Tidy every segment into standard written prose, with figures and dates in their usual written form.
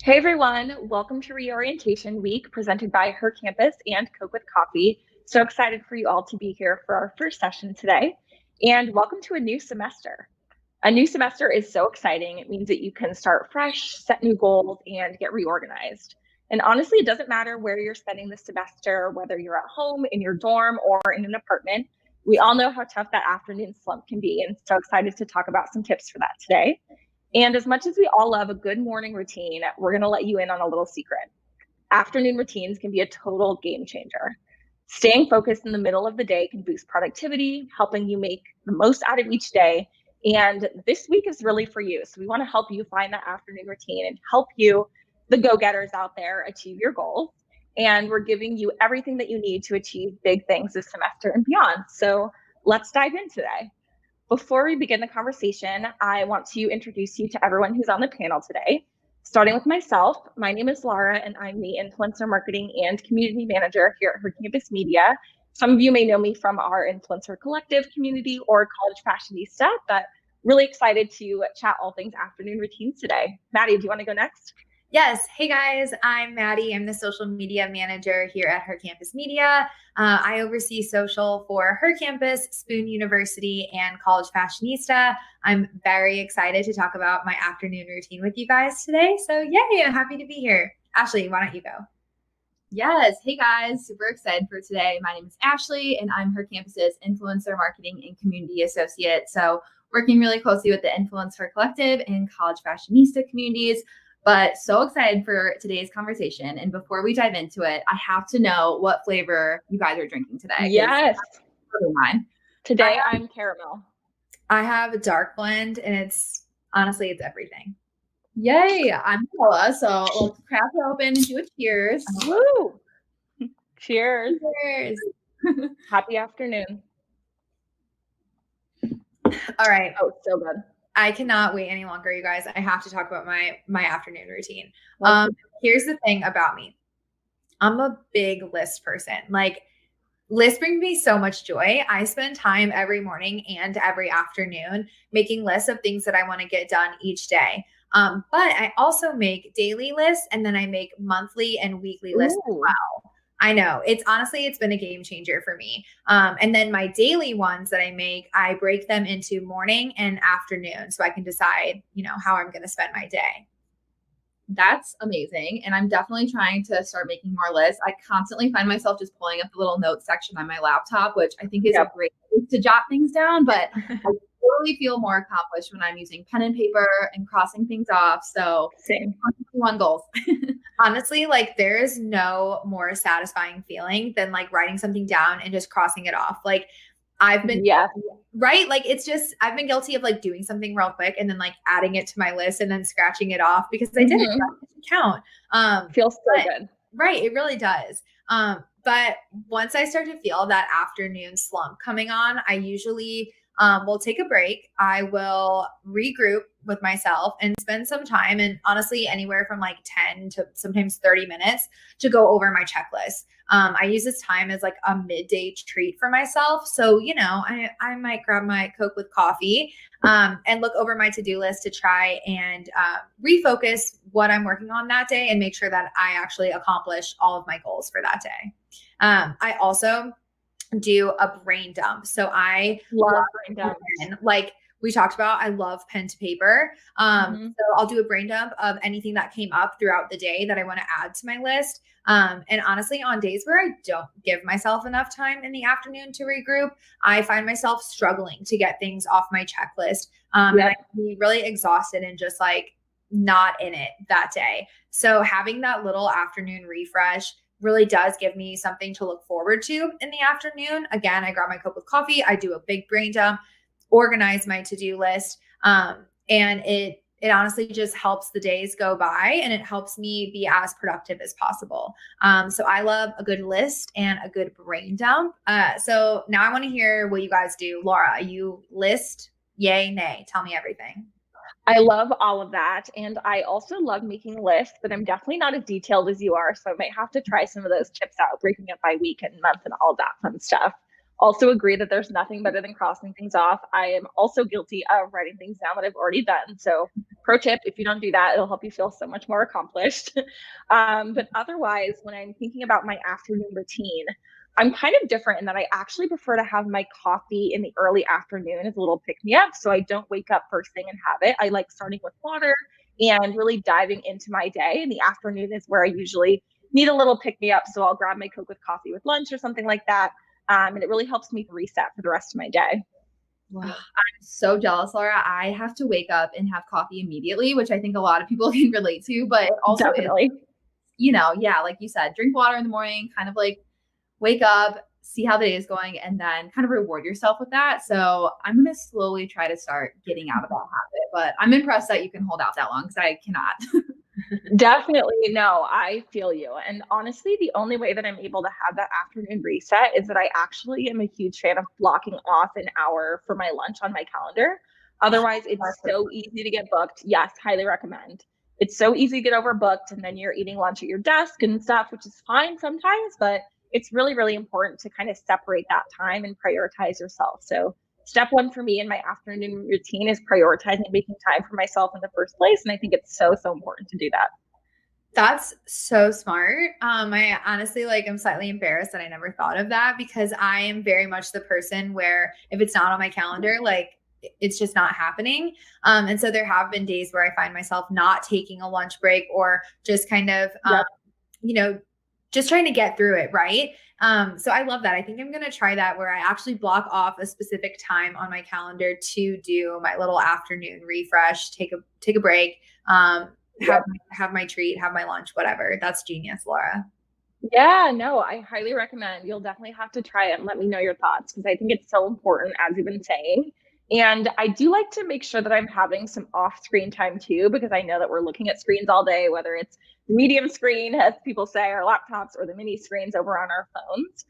Hey everyone, welcome to Reorientation Week presented by Her Campus and Coke with Coffee. So excited for you all to be here for our first session today. And welcome to a new semester. A new semester is so exciting. It means that you can start fresh, set new goals, and get reorganized. And honestly, it doesn't matter where you're spending the semester, whether you're at home, in your dorm, or in an apartment. We all know how tough that afternoon slump can be, and so excited to talk about some tips for that today. And as much as we all love a good morning routine, we're going to let you in on a little secret. Afternoon routines can be a total game changer. Staying focused in the middle of the day can boost productivity, helping you make the most out of each day. And this week is really for you. So we want to help you find that afternoon routine and help you, the go-getters out there, achieve your goals. And we're giving you everything that you need to achieve big things this semester and beyond. So let's dive in today. Before we begin the conversation, I want to introduce you to everyone who's on the panel today. Starting with myself, my name is Laura, and I'm the Influencer Marketing and Community Manager here at Her Campus Media. Some of you may know me from our Influencer Collective community or College Fashionista, but really excited to chat all things afternoon routines today. Maddie, do you want to go next? Yes. Hey guys, I'm Maddie. I'm the social media manager here at Her Campus Media. I oversee social for Her Campus, Spoon University, and College Fashionista. I'm very excited to talk about my afternoon routine with you guys today. So yay, I'm happy to be here. Ashley, why don't you go? Yes. Hey guys, super excited for today. My name is Ashley and I'm Her Campus's Influencer Marketing and Community Associate. So working really closely with the Influencer Collective and College Fashionista communities. But so excited for today's conversation. And before we dive into it, I have to know what flavor you guys are drinking today. Yes. Mine. Today I'm caramel. I have a dark blend and it's everything. Yay. I'm Paula. So let's crack it open and do a cheers. Woo! Cheers. Cheers. Happy afternoon. All right. Oh, so good. I cannot wait any longer, you guys. I have to talk about my afternoon routine. Here's the thing about me. I'm a big list person. Like, lists bring me so much joy. I spend time every morning and every afternoon making lists of things that I want to get done each day. But I also make daily lists and then I make monthly and weekly lists as well. I know it's been a game changer for me. And then my daily ones that I make, I break them into morning and afternoon so I can decide, how I'm going to spend my day. That's amazing. And I'm definitely trying to start making more lists. I constantly find myself just pulling up the little notes section on my laptop, which I think is a great place to jot things down. But I totally feel more accomplished when I'm using pen and paper and crossing things off. So same. One goals. Honestly, like there is no more satisfying feeling than like writing something down and just crossing it off. Like I've been right. Like I've been guilty of like doing something real quick and then like adding it to my list and then scratching it off because I did it count. Feels so good. Right. It really does. But once I start to feel that afternoon slump coming on, I usually will take a break. I will regroup with myself and spend some time, and honestly, anywhere from like 10 to sometimes 30 minutes to go over my checklist. I use this time as like a midday treat for myself. So, I might grab my Coke with coffee and look over my to-do list to try and refocus what I'm working on that day and make sure that I actually accomplish all of my goals for that day. I also do a brain dump. So I love brain dump. Like we talked about, I love pen to paper. So I'll do a brain dump of anything that came up throughout the day that I want to add to my list. And honestly, on days where I don't give myself enough time in the afternoon to regroup, I find myself struggling to get things off my checklist. And I can be really exhausted and just like not in it that day. So having that little afternoon refresh really does give me something to look forward to in the afternoon. Again, I grab my cup with coffee. I do a big brain dump, organize my to-do list. And it honestly just helps the days go by and it helps me be as productive as possible. So I love a good list and a good brain dump. So now I want to hear what you guys do. Laura, you list, yay, nay, tell me everything. I love all of that. And I also love making lists, but I'm definitely not as detailed as you are. So I might have to try some of those tips out, breaking it by week and month and all of that fun stuff. Also agree that there's nothing better than crossing things off. I am also guilty of writing things down that I've already done. So pro tip, if you don't do that, it'll help you feel so much more accomplished. But otherwise, when I'm thinking about my afternoon routine, I'm kind of different in that I actually prefer to have my coffee in the early afternoon as a little pick me up. So I don't wake up first thing and have it. I like starting with water and really diving into my day. And the afternoon is where I usually need a little pick me up. So I'll grab my Coke with coffee with lunch or something like that. And it really helps me reset for the rest of my day. Wow. I'm so jealous, Laura. I have to wake up and have coffee immediately, which I think a lot of people can relate to, but it also Definitely. is, yeah, like you said, drink water in the morning, kind of like wake up, see how the day is going, and then kind of reward yourself with that. So I'm going to slowly try to start getting out of that habit, but I'm impressed that you can hold out that long because I cannot. Definitely. No, I feel you. And honestly, the only way that I'm able to have that afternoon reset is that I actually am a huge fan of blocking off an hour for my lunch on my calendar. Otherwise, it's so easy to get booked. Yes, highly recommend. It's so easy to get overbooked, and then you're eating lunch at your desk and stuff, which is fine sometimes, but it's really, really important to kind of separate that time and prioritize yourself. So step one for me in my afternoon routine is prioritizing making time for myself in the first place. And I think it's so, so important to do that. That's so smart. I honestly I'm slightly embarrassed that I never thought of that because I am very much the person where if it's not on my calendar, it's just not happening. And so there have been days where I find myself not taking a lunch break or just kind of, just trying to get through it. Right. So I love that. I think I'm going to try that where I actually block off a specific time on my calendar to do my little afternoon refresh, take a break, have my treat, have my lunch, whatever. That's genius, Laura. Yeah, no, I highly recommend. You'll definitely have to try it and let me know your thoughts because I think it's so important, as you've been saying. And I do like to make sure that I'm having some off screen time too, because I know that we're looking at screens all day, whether it's the medium screen, as people say, our laptops, or the mini screens over on our phones.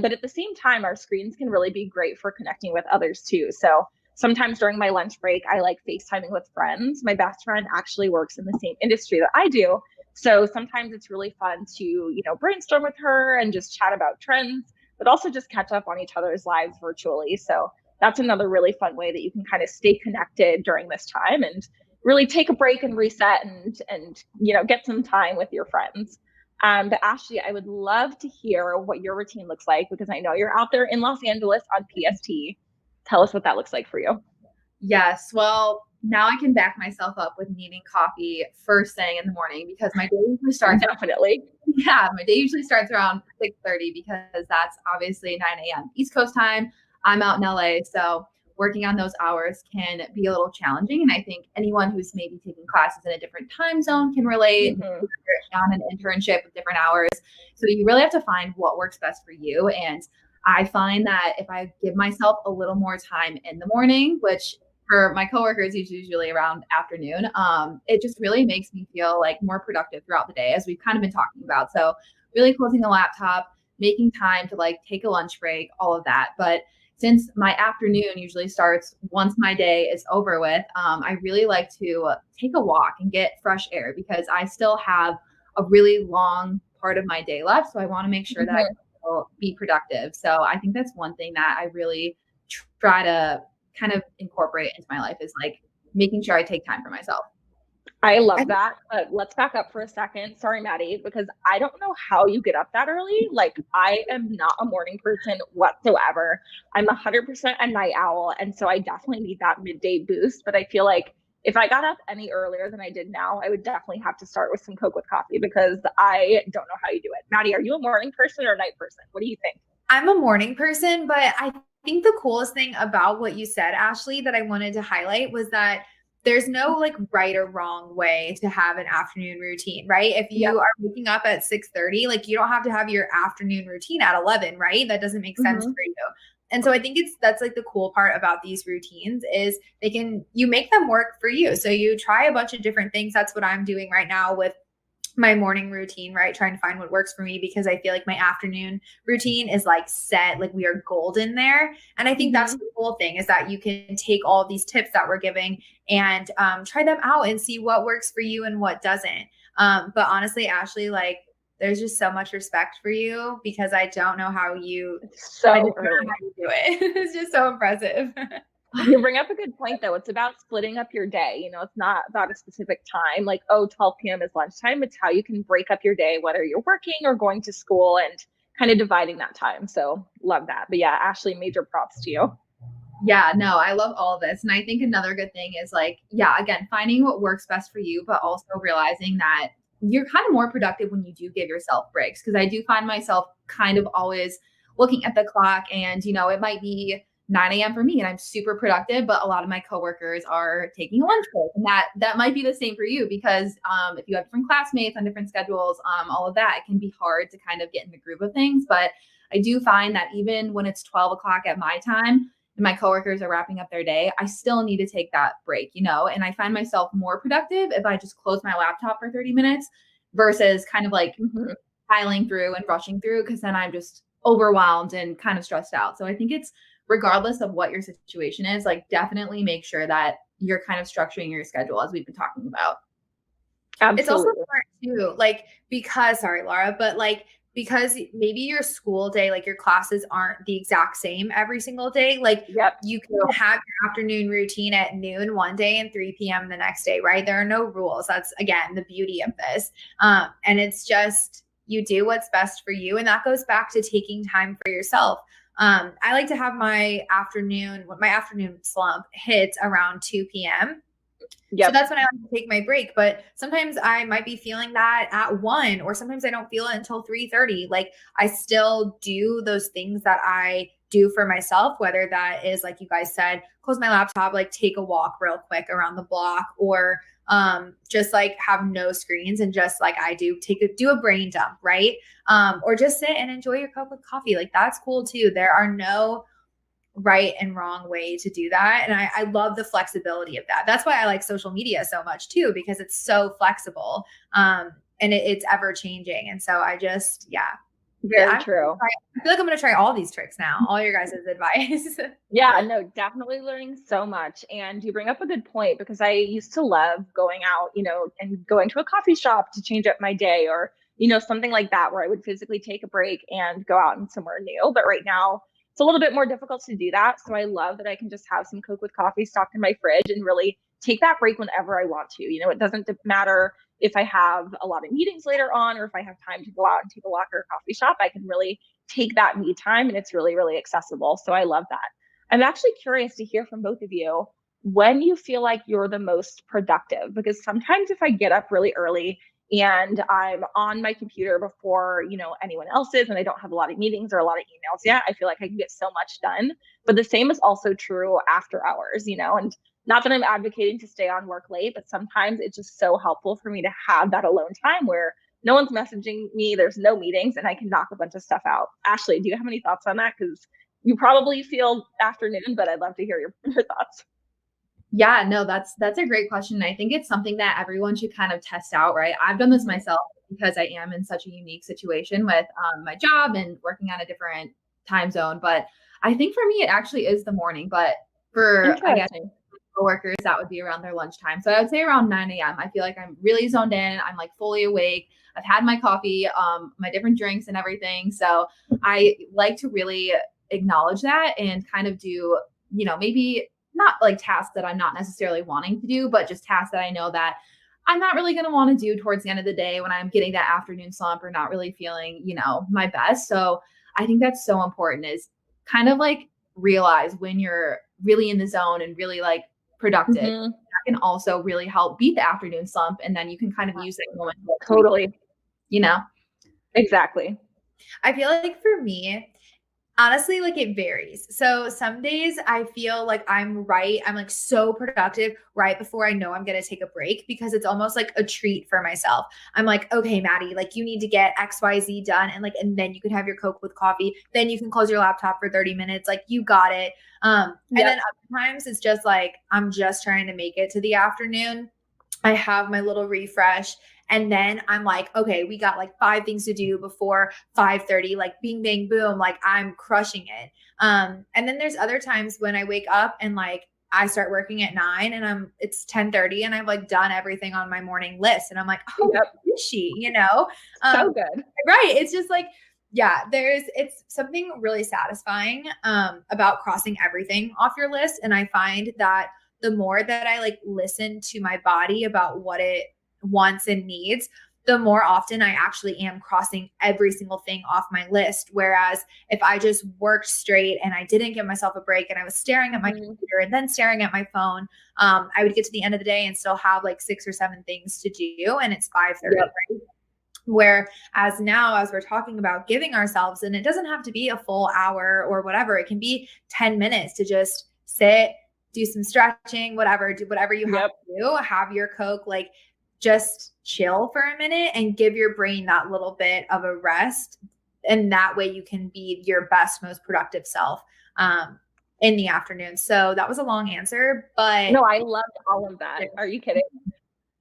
But at the same time, our screens can really be great for connecting with others too. So sometimes during my lunch break, I like FaceTiming with friends. My best friend actually works in the same industry that I do. So sometimes it's really fun to, brainstorm with her and just chat about trends, but also just catch up on each other's lives virtually. So that's another really fun way that you can kind of stay connected during this time and really take a break and reset and get some time with your friends. But Ashley, I would love to hear what your routine looks like because I know you're out there in Los Angeles on PST. Tell us what that looks like for you. Yes. Well, now I can back myself up with needing coffee first thing in the morning because my day usually starts. Definitely. Yeah, my day usually starts around 6:30 because that's obviously 9 a.m. East Coast time. I'm out in LA, so working on those hours can be a little challenging. And I think anyone who's maybe taking classes in a different time zone can relate on an internship with different hours. So you really have to find what works best for you. And I find that if I give myself a little more time in the morning, which for my coworkers is usually around afternoon, it just really makes me feel like more productive throughout the day, as we've kind of been talking about. So really closing the laptop, making time to take a lunch break, all of that. But since my afternoon usually starts once my day is over with, I really like to take a walk and get fresh air because I still have a really long part of my day left. So I want to make sure that I will be productive. So I think that's one thing that I really try to kind of incorporate into my life is making sure I take time for myself. I love that. But let's back up for a second. Sorry, Maddie, because I don't know how you get up that early. I am not a morning person whatsoever. I'm 100% a night owl. And so I definitely need that midday boost. But I feel like if I got up any earlier than I did now, I would definitely have to start with some Coke with coffee because I don't know how you do it. Maddie, are you a morning person or a night person? What do you think? I'm a morning person, but I think the coolest thing about what you said, Ashley, that I wanted to highlight was that there's no right or wrong way to have an afternoon routine, right? If you are waking up at 6:30, you don't have to have your afternoon routine at 11, right? That doesn't make sense for you. And so I think that's the cool part about these routines is you make them work for you. So you try a bunch of different things. That's what I'm doing right now with my morning routine, right? Trying to find what works for me because I feel like my afternoon routine is set, we are golden there. And I think that's the cool thing is that you can take all these tips that we're giving and try them out and see what works for you and what doesn't. But honestly, Ashley, there's just so much respect for you because I don't know how you, So I just don't know early. how you do it. It's just so impressive. You bring up a good point though. It's about splitting up your day. It's not about a specific time, like, oh, 12 p.m. is lunchtime. It's how you can break up your day, whether you're working or going to school, and kind of dividing that time. So love that. But yeah, Ashley, major props to you. Yeah, no, I love all of this. And I think another good thing is like, yeah, again, finding what works best for you, but also realizing that you're kind of more productive when you do give yourself breaks. Cause I do find myself kind of always looking at the clock and, it might be 9 a.m. for me and I'm super productive, but a lot of my coworkers are taking a lunch break. And that might be the same for you because if you have different classmates on different schedules, all of that, it can be hard to kind of get in the groove of things. But I do find that even when it's 12 o'clock at my time, and my coworkers are wrapping up their day, I still need to take that break, and I find myself more productive if I just close my laptop for 30 minutes versus kind of like piling through and rushing through because then I'm just overwhelmed and kind of stressed out. So I think it's regardless of what your situation is, like definitely make sure that you're kind of structuring your schedule as we've been talking about. Absolutely. It's also smart too, like because, sorry, Laura, but like because maybe your school day, like your classes aren't the exact same every single day. Like you can have your afternoon routine at noon one day and 3 p.m. the next day, right? There are no rules. That's again, the beauty of this. And it's just, you do what's best for you. And that goes back to taking time for yourself. I like to have my afternoon slump hits around 2 p.m. So that's when I like to take my break. But sometimes I might be feeling that at 1, or sometimes I don't feel it until 3:30. Like I still do those things that I do for myself, whether that is like you guys said, close my laptop, like take a walk real quick around the block, or just like have no screens and just like I do do a brain dump, right? Or just sit and enjoy your cup of coffee. Like that's cool too. There are no right and wrong way to do that. And I love the flexibility of that. That's why I like social media so much too, because it's so flexible and it's ever changing. And so I just, very true. I feel like I'm going to try all these tricks now, all your guys' advice. Yeah, no, definitely learning so much. And you bring up a good point because I used to love going out, and going to a coffee shop to change up my day, or, something like that, where I would physically take a break and go out and somewhere new. But right now, it's a little bit more difficult to do that. So I love that I can just have some Coke with coffee stocked in my fridge and really take that break whenever I want to. It doesn't matter if I have a lot of meetings later on, or if I have time to go out and take a walk or a coffee shop. I can really take that me time, and it's really, really accessible. So I love that. I'm actually curious to hear from both of you when you feel like you're the most productive, because sometimes if I get up really early and I'm on my computer before, anyone else is, and I don't have a lot of meetings or a lot of emails yet, I feel like I can get so much done. But the same is also true after hours, and not that I'm advocating to stay on work late, but sometimes it's just so helpful for me to have that alone time where no one's messaging me, there's no meetings, and I can knock a bunch of stuff out. Ashley, do you have any thoughts on that? Because you probably feel afternoon, but I'd love to hear your thoughts. Yeah, no, that's a great question. I think it's something that everyone should kind of test out, right? I've done this myself because I am in such a unique situation with my job and working on a different time zone. But I think for me, it actually is the morning. But for, I guess, coworkers, that would be around their lunchtime. So I would say around 9 a.m. I feel like I'm really zoned in. I'm like fully awake. I've had my coffee, my different drinks and everything. So I like to really acknowledge that and kind of do, maybe not like tasks that I'm not necessarily wanting to do, but just tasks that I know that I'm not really going to want to do towards the end of the day when I'm getting that afternoon slump or not really feeling, my best. So I think that's so important, is kind of like realize when you're really in the zone and really like productive. That can also really help beat the afternoon slump. And then you can kind of use that moment. Totally. Exactly. I feel like for me, honestly, like it varies. So some days I feel like I'm like so productive right before I know I'm going to take a break, because it's almost like a treat for myself. I'm like, okay, Maddie, like you need to get XYZ done. And then you can have your Coke with coffee. Then you can close your laptop for 30 minutes. Like you got it. And then other times it's just like, I'm just trying to make it to the afternoon. I have my little refresh. And then I'm like, okay, we got like 5 things to do before 5:30, like bing, bang, boom, like I'm crushing it. And then there's other times when I wake up and like I start working at 9 and it's 10:30 and I've like done everything on my morning list. And I'm like, oh, Yep. where is she? You know? So good. Right. It's just like, yeah, it's something really satisfying about crossing everything off your list. And I find that the more that I like listen to my body about what it wants and needs, the more often I actually am crossing every single thing off my list. Whereas if I just worked straight and I didn't give myself a break and I was staring at my computer and then staring at my phone, I would get to the end of the day and still have like 6 or 7 things to do. And it's 5:30, Yep. right? Whereas now, as we're talking about giving ourselves, and it doesn't have to be a full hour or whatever, it can be 10 minutes to just sit, do some stretching, whatever, do whatever you have to do, have your Coke, like just chill for a minute and give your brain that little bit of a rest. And that way you can be your best, most productive self in the afternoon. So that was a long answer, but no, I loved all of that. Are you kidding?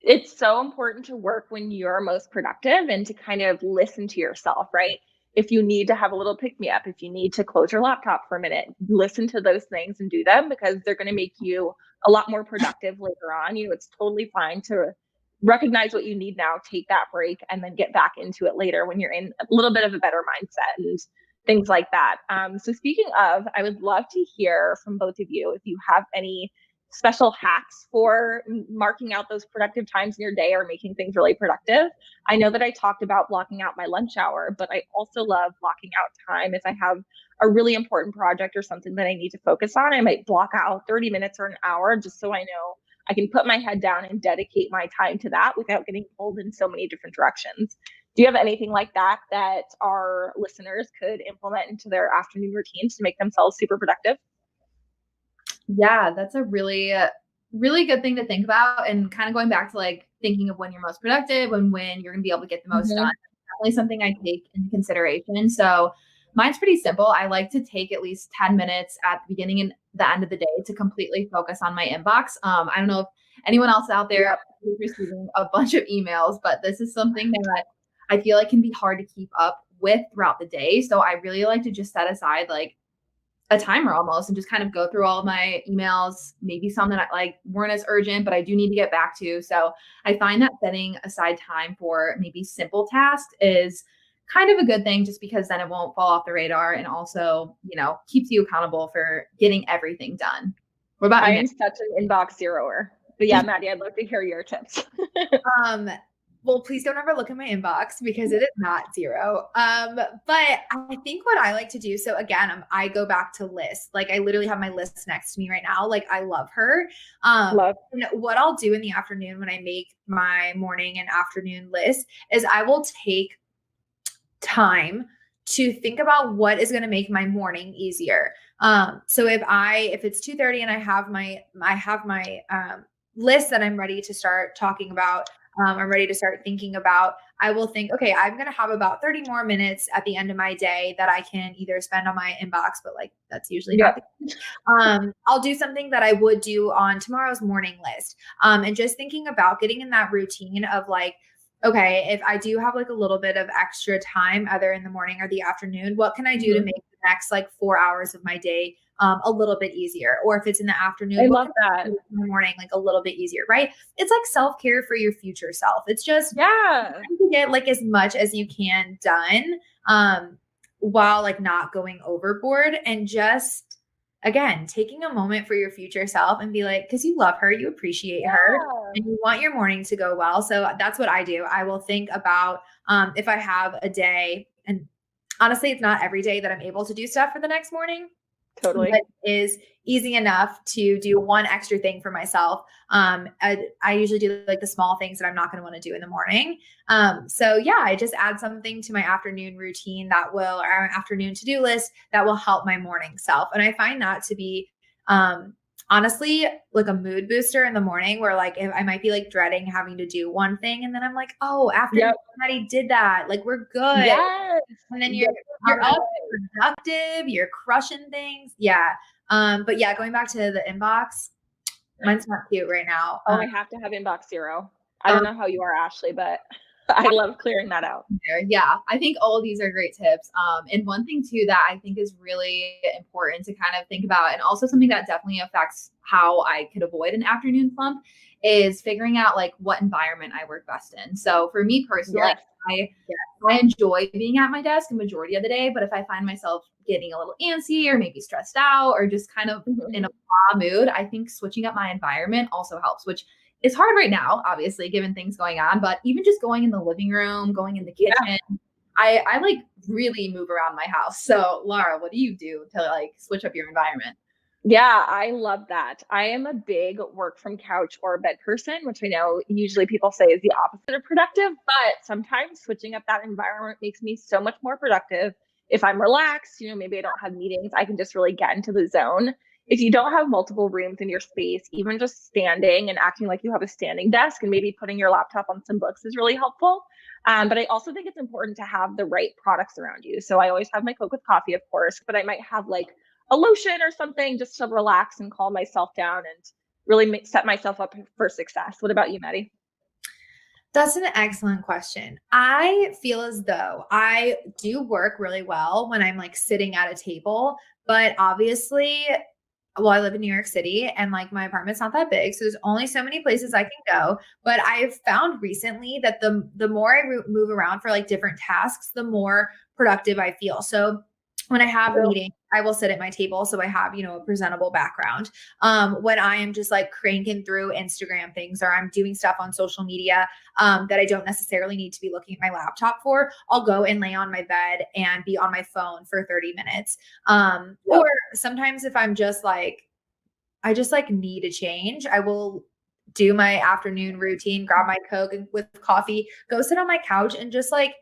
It's so important to work when you're most productive and to kind of listen to yourself, right? If you need to have a little pick me up, if you need to close your laptop for a minute, listen to those things and do them, because they're going to make you a lot more productive later on. It's totally fine to recognize what you need now, take that break, and then get back into it later when you're in a little bit of a better mindset and things like that. So speaking of, I would love to hear from both of you if you have any special hacks for marking out those productive times in your day or making things really productive. I know that I talked about blocking out my lunch hour, but I also love blocking out time. If I have a really important project or something that I need to focus on, I might block out 30 minutes or an hour just so I know I can put my head down and dedicate my time to that without getting pulled in so many different directions. Do you have anything like that that our listeners could implement into their afternoon routines to make themselves super productive? Yeah, that's a really, really good thing to think about. And kind of going back to like thinking of when you're most productive and when you're going to be able to get the most done. Definitely something I take into consideration. So mine's pretty simple. I like to take at least 10 minutes at the beginning and the end of the day to completely focus on my inbox. I don't know if anyone else out there is receiving a bunch of emails, but this is something that I feel like can be hard to keep up with throughout the day. So I really like to just set aside like a timer almost and just kind of go through all of my emails, maybe some that weren't as urgent, but I do need to get back to. So I find that setting aside time for maybe simple tasks is kind of a good thing, just because then it won't fall off the radar and also, keeps you accountable for getting everything done. What about you? I am such an inbox zeroer. But yeah, Maddie, I'd love to hear your tips. Well, please don't ever look at my inbox because it is not zero. But I think what I like to do, so again, I go back to lists. Like I literally have my list next to me right now. Like I love her. And what I'll do in the afternoon when I make my morning and afternoon list is I will take time to think about what is going to make my morning easier. So if it's 2:30 and I have my list that I'm ready to start talking about, I'm ready to start thinking about, I will think, okay, I'm going to have about 30 more minutes at the end of my day that I can either spend on my inbox, but like, that's usually not the case. I'll do something that I would do on tomorrow's morning list. And just thinking about getting in that routine of like, okay, if I do have like a little bit of extra time, either in the morning or the afternoon, what can I do to make the next like 4 hours of my day a little bit easier? Or if it's in the afternoon, I love that. in the morning, like a little bit easier, right? It's like self-care for your future self. It's just trying to get like as much as you can done while like not going overboard, and just again, taking a moment for your future self and be like, because you love her, you appreciate her, and you want your morning to go well. So that's what I do. I will think about if I have a day, and honestly, it's not every day that I'm able to do stuff for the next morning. Totally. But it is easy enough to do one extra thing for myself. I usually do like the small things that I'm not going to want to do in the morning. So yeah, I just add something to my afternoon routine or afternoon to-do list that will help my morning self. And I find that to be, honestly, like a mood booster in the morning, where like if I might be like dreading having to do one thing, and then I'm like, oh, after somebody did that, like we're good. Yes. And then you're up, productive, you're crushing things. Yeah. But yeah, going back to the inbox, mine's not cute right now. I have to have inbox zero. I don't know how you are, Ashley, but I love clearing that out. there. Yeah, I think all of these are great tips. And one thing too that I think is really important to kind of think about, and also something that definitely affects how I could avoid an afternoon slump, is figuring out like what environment I work best in. So for me personally, Yes. I enjoy being at my desk the majority of the day, but if I find myself getting a little antsy or maybe stressed out or just kind of in a blah mood, I think switching up my environment also helps, which is hard right now, obviously, given things going on. But even just going in the living room, going in the kitchen, I like really move around my house. So Laura, what do you do to like switch up your environment? Yeah, I love that. I am a big work from couch or bed person, which I know usually people say is the opposite of productive, but sometimes switching up that environment makes me so much more productive. If I'm relaxed, maybe I don't have meetings, I can just really get into the zone. If you don't have multiple rooms in your space, even just standing and acting like you have a standing desk and maybe putting your laptop on some books is really helpful. But I also think it's important to have the right products around you. So I always have my Coke with coffee, of course, but I might have like a lotion or something just to relax and calm myself down and really set myself up for success. What about you, Maddie? That's an excellent question. I feel as though I do work really well when I'm like sitting at a table, but obviously, well, I live in New York City and like my apartment's not that big, so there's only so many places I can go. But I've found recently that the more I move around for like different tasks, the more productive I feel. So when I have a meeting, I will sit at my table. So I have, a presentable background. When I am just like cranking through Instagram things or I'm doing stuff on social media that I don't necessarily need to be looking at my laptop for, I'll go and lay on my bed and be on my phone for 30 minutes. Or sometimes if I'm just like, I just like need a change, I will do my afternoon routine, grab my Coke with coffee, go sit on my couch and just like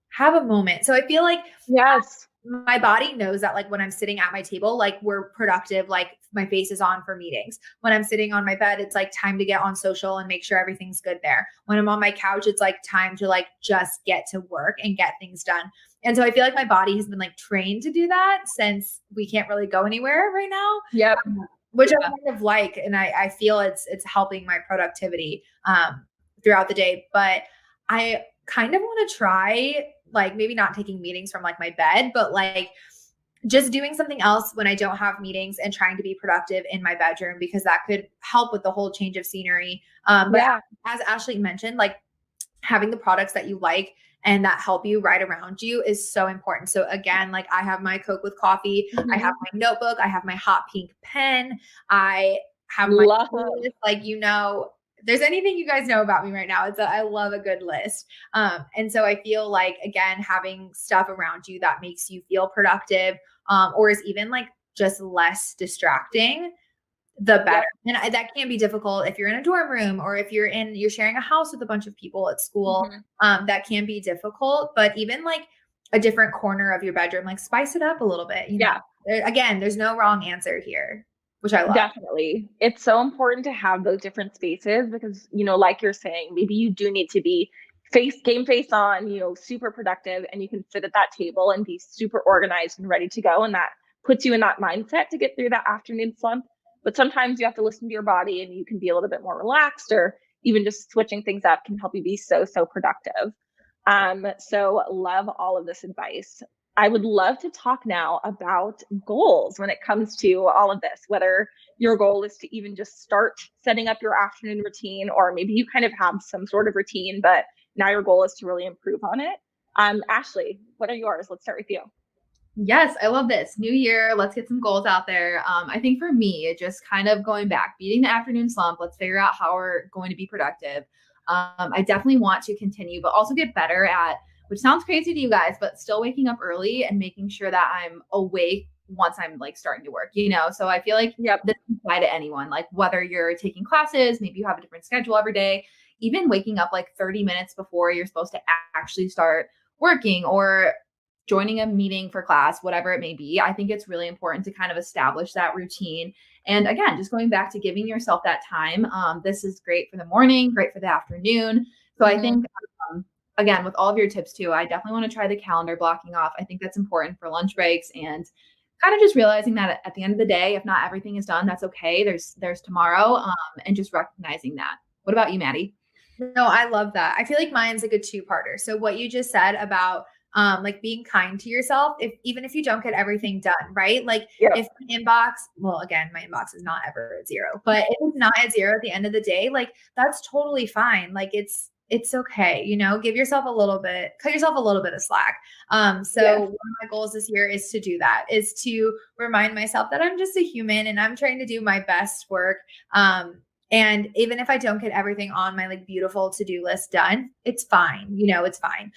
have a moment. So I feel like yes, my body knows that like when I'm sitting at my table, like we're productive, like my face is on for meetings. When I'm sitting on my bed, it's like time to get on social and make sure everything's good there. When I'm on my couch, it's like time to like just get to work and get things done. And so I feel like my body has been like trained to do that since we can't really go anywhere right now. Yep. Which I kind of like. And I feel it's helping my productivity throughout the day. But I kind of want to try like maybe not taking meetings from like my bed, but like just doing something else when I don't have meetings and trying to be productive in my bedroom, because that could help with the whole change of scenery. But as Ashley mentioned, like having the products that you like and that help you right around you is so important. So again, like I have my Coke with coffee, I have my notebook, I have my hot pink pen, I have my list, like, there's anything you guys know about me right now. I love a good list. And so I feel like, again, having stuff around you that makes you feel productive, or is even like just less distracting, the better. Yep. And that can be difficult if you're in a dorm room or if you're sharing a house with a bunch of people at school. That can be difficult, but even like a different corner of your bedroom, like spice it up a little bit. Again, there's no wrong answer here, which I love. Definitely. It's so important to have those different spaces because, like you're saying, maybe you do need to be game face on, super productive, and you can sit at that table and be super organized and ready to go. And that puts you in that mindset to get through that afternoon slump. But sometimes you have to listen to your body and you can be a little bit more relaxed, or even just switching things up can help you be so productive. So love all of this advice. I would love to talk now about goals when it comes to all of this, whether your goal is to even just start setting up your afternoon routine, or maybe you kind of have some sort of routine, but now your goal is to really improve on it. Ashley, what are yours? Let's start with you. Yes, I love this. New year, let's get some goals out there. I think for me, just kind of going back, beating the afternoon slump, let's figure out how we're going to be productive. I definitely want to continue, but also get better at, which sounds crazy to you guys, but still waking up early and making sure that I'm awake once I'm like starting to work, So I feel like this can apply to anyone, like whether you're taking classes, maybe you have a different schedule every day, even waking up like 30 minutes before you're supposed to actually start working or joining a meeting for class, whatever it may be. I think it's really important to kind of establish that routine. And again, just going back to giving yourself that time. This is great for the morning, great for the afternoon. So I think, again, with all of your tips too, I definitely want to try the calendar blocking off. I think that's important for lunch breaks, and kind of just realizing that at the end of the day, if not everything is done, that's okay. There's tomorrow, and just recognizing that. What about you, Maddie? No, I love that. I feel like mine's like a two-parter. So what you just said about like being kind to yourself, even if you don't get everything done, right? Like Yep. if my inbox, well, again, my inbox is not ever at zero, but if it's not at zero at the end of the day, like that's totally fine. Like it's okay, you know, give yourself a little bit, cut yourself a little bit of slack. So Yes. one of my goals this year is to do that, is to remind myself that I'm just a human and I'm trying to do my best work. And even if I don't get everything on my like beautiful to-do list done, it's fine. You know, it's fine.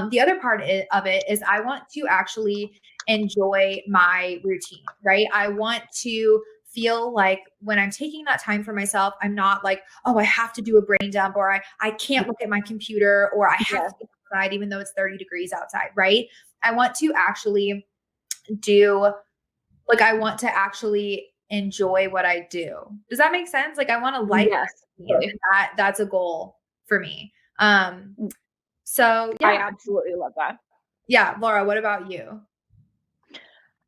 The other part of it is I want to actually enjoy my routine, right? I want to feel like when I'm taking that time for myself, I'm not like, oh, I have to do a brain dump, or I can't look at my computer, or I have to go outside even though it's 30 degrees outside, right? I want to actually do like I want to actually enjoy what I do. Does that make sense? Like I want to like Yes. and that's a goal for me. So I yeah. absolutely love that. Yeah, Laura, what about you?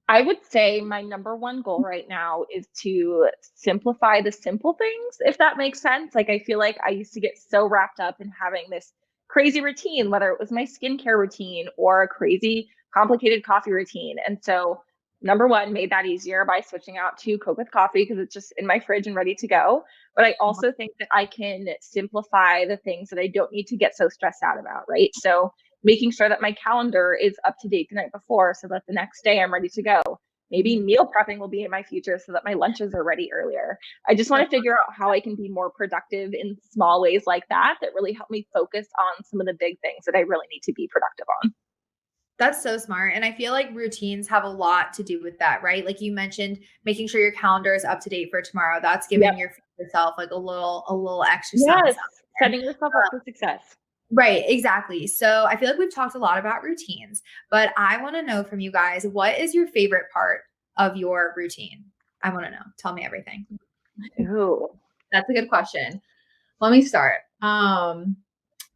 I would say my number one goal right now is to simplify the simple things, if that makes sense. Like, I feel like I used to get so wrapped up in having this crazy routine, whether it was my skincare routine or a crazy complicated coffee routine. And so, number one, made that easier by switching out to Coke with coffee because it's just in my fridge and ready to go. But I also think that I can simplify the things that I don't need to get so stressed out about, right? So, making sure that my calendar is up to date the night before so that the next day I'm ready to go. Maybe meal prepping will be in my future so that my lunches are ready earlier. I just want to figure out how I can be more productive in small ways like that really help me focus on some of the big things that I really need to be productive on. That's so smart. And I feel like routines have a lot to do with that, right? Like you mentioned, making sure your calendar is up to date for tomorrow. That's giving yourself like a little extra Yes, something. setting yourself up for success. Right, exactly. So I feel like we've talked a lot about routines, but I want to know from you guys, what is your favorite part of your routine? I want to know. Tell me everything. Ooh. That's a good question. Let me start.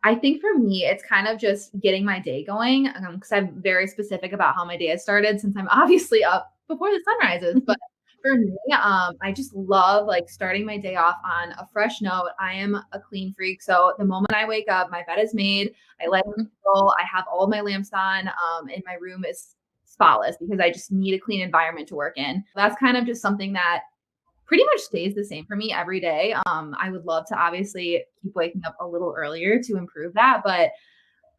I think for me, it's kind of just getting my day going because I'm very specific about how my day has started since I'm obviously up before the sun rises. But for me, I just love like starting my day off on a fresh note. I am a clean freak. So the moment I wake up, my bed is made. I light the candle. I have all my lamps on, and my room is spotless because I just need a clean environment to work in. That's kind of just something that pretty much stays the same for me every day. I would love to obviously keep waking up a little earlier to improve that, but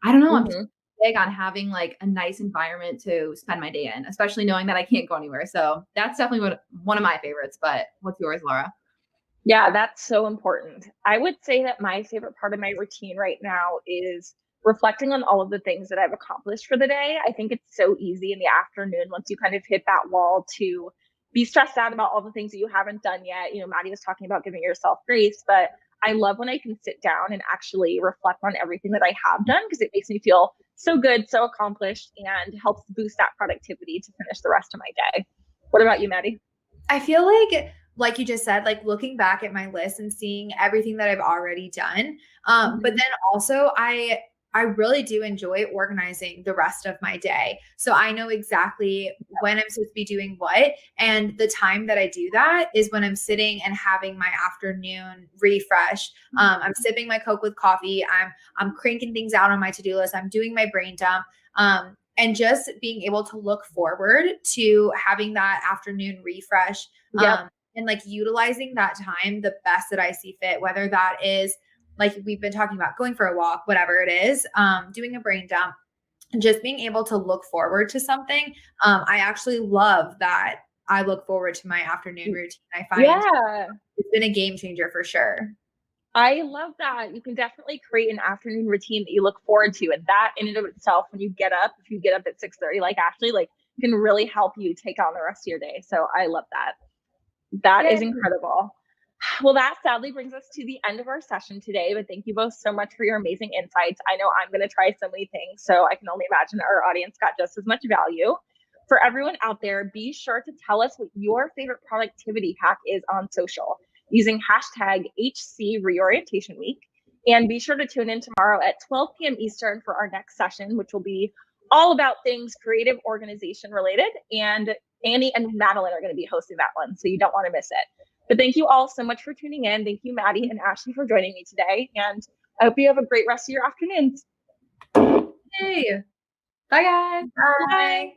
I don't know. I'm just big on having like a nice environment to spend my day in, especially knowing that I can't go anywhere. So that's definitely one of my favorites. But what's yours, Laura? Yeah, that's so important. I would say that my favorite part of my routine right now is reflecting on all of the things that I've accomplished for the day. I think it's so easy in the afternoon once you kind of hit that wall to be stressed out about all the things that you haven't done yet. You know, Maddie was talking about giving yourself grace, but I love when I can sit down and actually reflect on everything that I have done because it makes me feel so good, so accomplished, and helps boost that productivity to finish the rest of my day. What about you, Maddie? I feel like you just said, like looking back at my list and seeing everything that I've already done. But then also I really do enjoy organizing the rest of my day. So I know exactly when I'm supposed to be doing what. And the time that I do that is when I'm sitting and having my afternoon refresh. I'm sipping my Coke with coffee. I'm cranking things out on my to-do list. I'm doing my brain dump. And just being able to look forward to having that afternoon refresh. And like utilizing that time the best that I see fit, whether that is like we've been talking about going for a walk, whatever it is, doing a brain dump, and just being able to look forward to something. I actually love that. I look forward to my afternoon routine. I find it's been a game changer for sure. I love that. You can definitely create an afternoon routine that you look forward to. And that in and of itself, when you get up, if you get up at 6:30, like Ashley, like can really help you take on the rest of your day. So I love that. That is incredible. Well, that sadly brings us to the end of our session today, but thank you both so much for your amazing insights. I know I'm going to try so many things, so I can only imagine our audience got just as much value. For everyone out there, be sure to tell us what your favorite productivity hack is on social using hashtag HC Reorientation Week. And be sure to tune in tomorrow at 12 p.m. Eastern for our next session, which will be all about things creative organization related. And Annie and Madeline are going to be hosting that one, so you don't want to miss it. But thank you all so much for tuning in. Thank you, Maddie and Ashley, for joining me today. And I hope you have a great rest of your afternoons. Hey. Bye, guys. Bye.